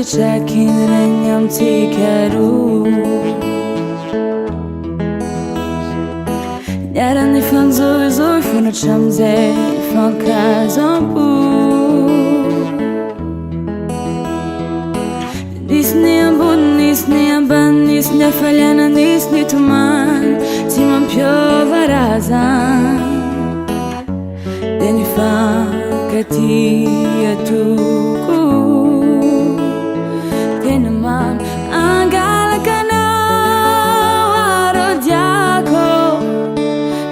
Checking regnam tikaru Nierany fanzoi zoi funa chamze fankazampu Nisni ambun, nisni amban, nisni afaliana, nisni tuman Tsy mampiova razan De ny fankaty atoko Tena mamy Angalaka anao arodiako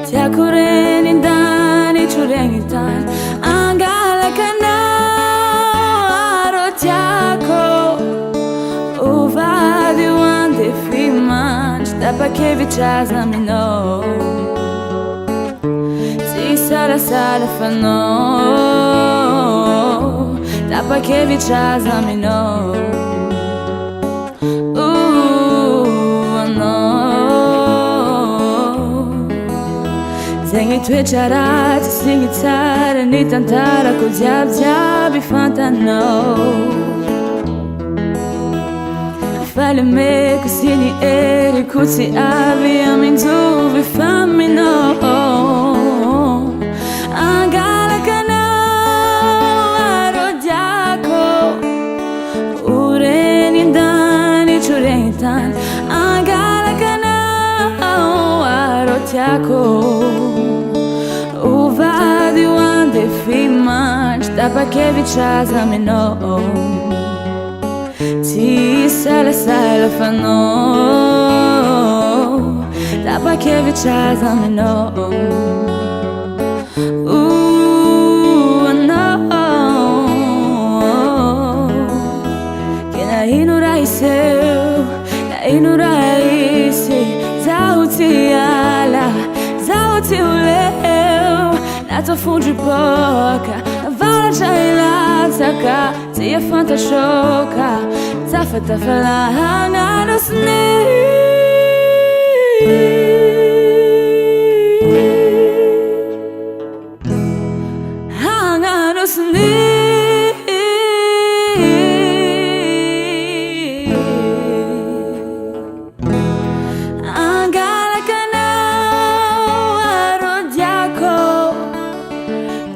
Tiako reny indany troregny tany Angalaka anao arodiako Ovady ho andefi mandry Tapa-kevitra aza aminao Tsy salasala fanao Tapa-kevitra aza aminao Zegny toetra ratsy sy ny tsara Ny tantarako jiaby fantanao Falemeko sy ny eriko tsy avy aminjovy faminao Angalaka anao arodiako Oreny indany troregny tany Angalaka anao arodiako Ovady ho andefi mandry Tapa-kevitra aza aminao Tsy salasala fanao Tapa-kevitra aza aminao Ke ino raha iseo ino raha isy Zaho tsy ala Zaho tsy oleo Natao fondrim-poka Navalatra ilatsaka Tsy afantatroka Zafatafalahana rosny Hanga rosny Angalaka anao arodiako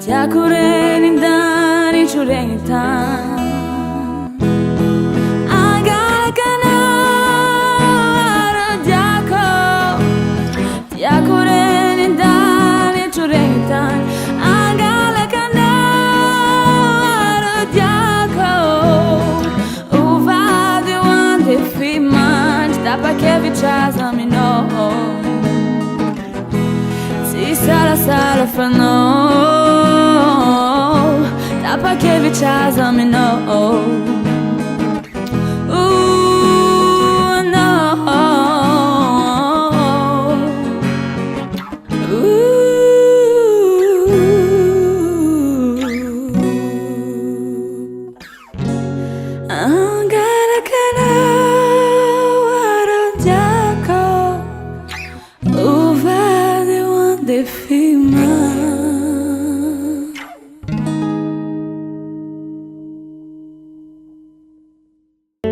Tiako reny indany troregny tany Angalaka anao arodiako Tiako reny indany troregny tany Angalaka anao arodiako Ovady ho andefi mandry Tapa-kevitra aza aminao Tsy salasala fanao Tapa-kevitra aza aminao Angalaka anao arodiako Ovady ho andefi mandry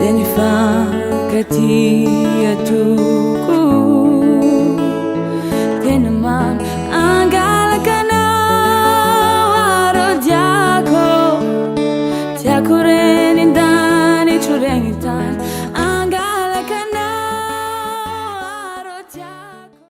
De ny fankaty atoko